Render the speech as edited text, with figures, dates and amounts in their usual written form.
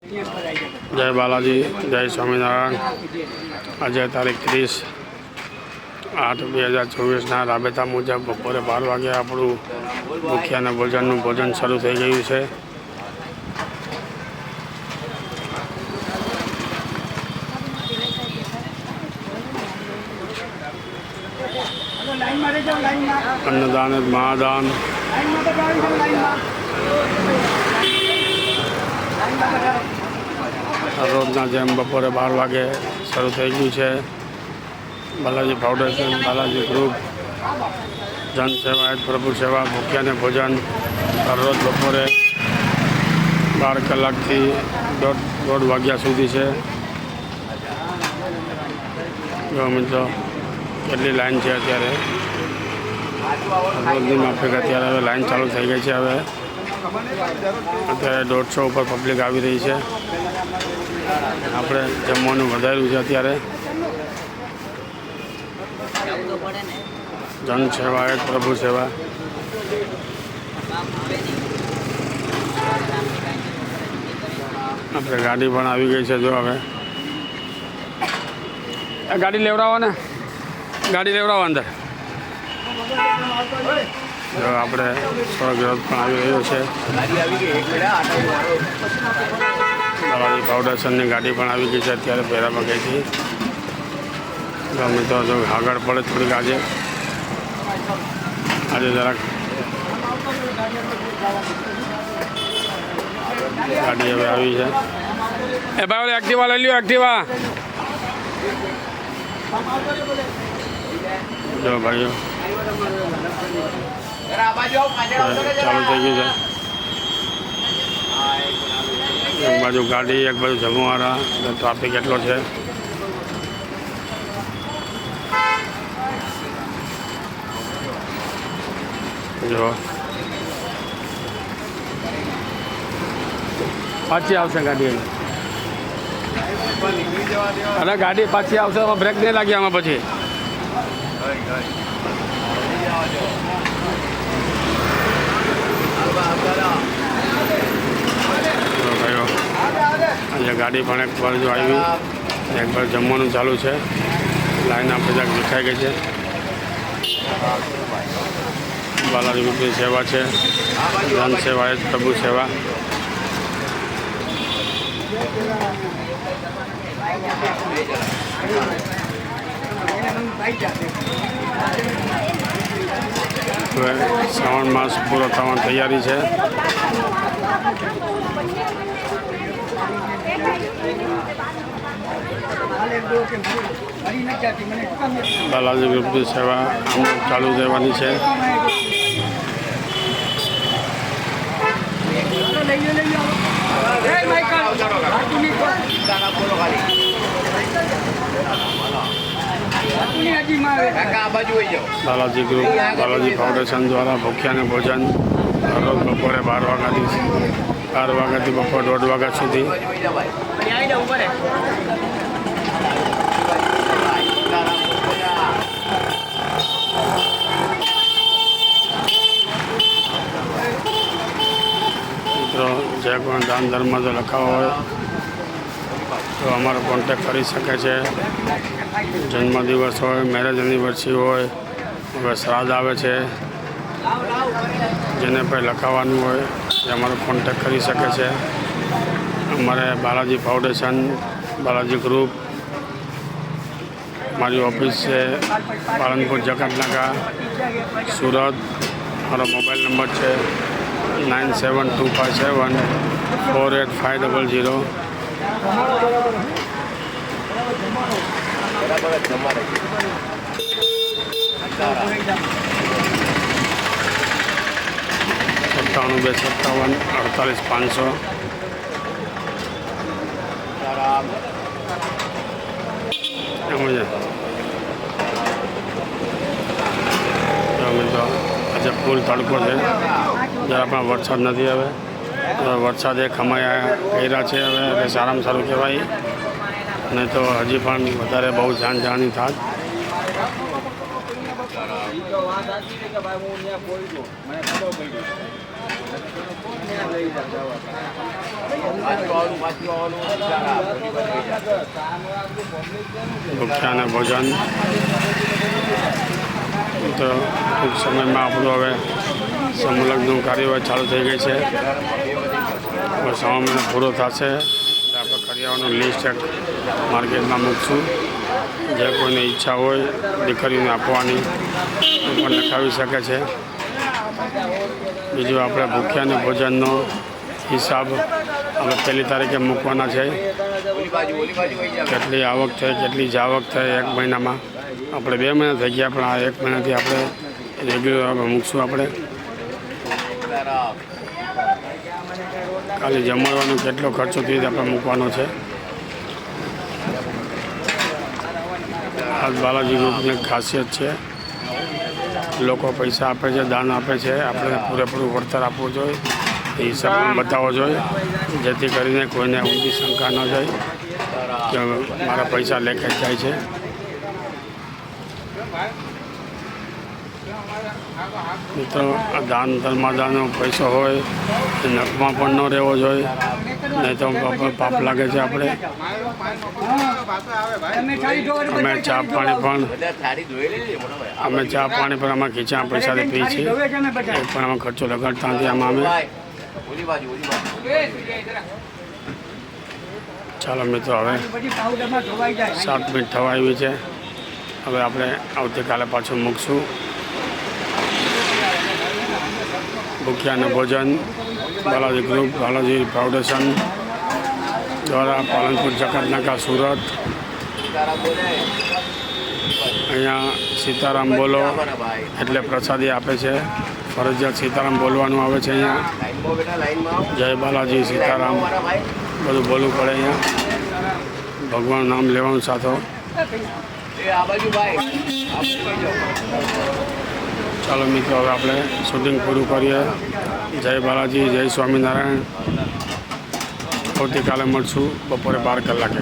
જય બાલાજી, જય સ્વામિનારાયણ। આજે તારીખ 30/8/2024 રાબેતા મુજબ બપોરે 12 વાગે આપણું ભૂખ્યાના ભોજનનું ભોજન શરૂ થઈ ગયું છે। अन्नदान महादान रोजना जेम बपोरे 12 वागे शुरू थी गयु है। बालाजी फाउंडेशन, बालाजी ग्रुप, जन सेवा, प्रभु सेवा, भूख्या ने भोजन हर रोज बपोरे 12 कलाक थी 1:30 वाग्या सुधी है। जो मित्रों કેટલી લાઈન છે અત્યારે રોજની માફિક અત્યારે હવે લાઈન ચાલુ થઈ ગઈ છે। હવે અત્યારે 150 ઉપર પબ્લિક આવી રહી છે। આપણે જમવાનું વધાર્યું છે અત્યારે। જન સેવા એક પ્રભુ સેવા। આપણે ગાડી પણ આવી ગઈ છે। જો હવે ગાડી લેવડાવો ને, गाड़ी लेवड़ाओ अंदर। जो આપણે સ્વગૃહ પણ આવી રહ્યો છે। બાલાજી ફાઉન્ડેશનની ગાડી પણ આવી ગઈ છે અત્યારે પહેરામાં ગઈ હતી। તો મિત્રો જો આગળ પડે થોડીક આજે જરાક ગાડી હવે આવી છે। એ ભાઈ એક્ટિવા લઈ લ્યો, એક્ટિવા। जो भाइयों चालू थी गई है। एक बाजू गाड़ी, एक बाजू जमवाड़ा, ट्राफिक एटलो है। जो पाछी आवशे गाड़ी, अरे गाड़ी पाछी आवशे, ब्रेक नहीं लागी आमां पछी। भाइयों आज गाड़ी पण एक बाजू आई, एक बार जमवानुं चालू है। लाइन आप देखाई गई है। बालाजी ग्रुपनी सेवा है, जन सेवा है, प्रभु सेवा। श्रावण मास पूरा थवा तैयारी है। बालाजी ग्रुप की सेवा चालू रहवानी है। बालाजी ग्रुप, बालाजी फाउंडेशन द्वारा भूख्या ने भोजन हर रोज बपोरे 12 वाग्या बपोर 1:30 वाग्या सुधी। मित्रों जे कोई दान धर्म जो लखाव हो तो अमरो कॉन्टेक्ट कर सके। जन्मदिवस हो, मैरेज एनिवर्सरी हो, श्राद्ध आवे छे, जेने पर लखावानुं होय ते अमरो कॉन्टेक्ट कर सके। अमरे बालाजी फाउंडेशन, बालाजी ग्रुप, हमारी ऑफिस है पालनपुर जकातनाका, सूरत। हमारा मोबाइल नंबर है 9725748500। सत्ताणु 257 48 500। आज फूल तड़को है, जरा अपना वरसाद नहीं हवे। वरसाद एक खमाया कर्या है हवे, सारा में सारूँ कहवाय। नहीं तो हजी पण वधारे बहुत जान थात। ભૂખ્યા અને ભોજન તો ટૂંક સમયમાં આપણું હવે સમૂહલગ્નનું કાર્યવાહી ચાલુ થઈ ગઈ છે. હવે 6 મહિનો પૂરો થશે એટલે આપણે કરિયાવરનું લિસ્ટ એક માર્કેટમાં મૂકશું. જે કોઈને ઈચ્છા હોય દીકરીને આપવાની એ પણ લખાવી શકે છે. બીજું આપણે ભૂખ્યા અને ભોજનનો હિસાબ આપણે 1 તારીખે મૂકવાના છે. કેટલી આવક થઈ, કેટલી જાવક થઈ એક મહિનામાં. આપણે 2 મહિના થઈ ગયા પણ આ 1 મહિનાથી આપણે રેગ્યુલર મૂકશું. આપણે ખાલી જમવાનો કેટલો ખર્ચો થયો આપણે મૂકવાનો છે. આ બાલાજી ગ્રુપની ખાસિયત છે. લોકો પૈસા આપે છે, દાન આપે છે, આપણે પૂરેપૂરું વળતર આપવું જોઈએ, એ હિસાબ પણ બતાવવો જોઈએ, જેથી કરીને કોઈને ઊંધી શંકા ન જાય કે મારા પૈસા લેખે જાય છે. મિત્રો, આ દાન ધર્માદાનનો પૈસો હોય એ નખમાં પણ ન રહેવો જોઈએ, નહીં તો પાપ લાગે છે. આપણે અમે ચા પાણી પણ અમે ખીચા પૈસાથી પીએ છીએ. એ પણ અમે ખર્ચો લગાડતા નથી. આમાં અમે ચાલો મિત્રો, હવે 7 મિનિટ થવા આવી છે. હવે આપણે આવતીકાલે પાછું મૂકશું. ભૂખ્યા અને ભોજન બાલાજી ગ્રુપ, બાલાજી ફાઉન્ડેશન દ્વારા પાલનપુર જકાતનાકા સુરત. અહીંયા સીતારામ બોલો એટલે પ્રસાદી આપે છે. ફરજિયાત સીતારામ બોલવાનું આવે છે. અહીંયા જય બાલાજી, સીતારામ બધું બોલવું પડે. અહીંયા ભગવાનનું નામ લેવાનું સાથો. ચાલો મિત્રો, હવે આપણે શૂટિંગ પૂરું કરીએ. જય બાલાજી, જય સ્વામિનારાયણ. આવતીકાલે મળશું બપોરે 12 કલાકે.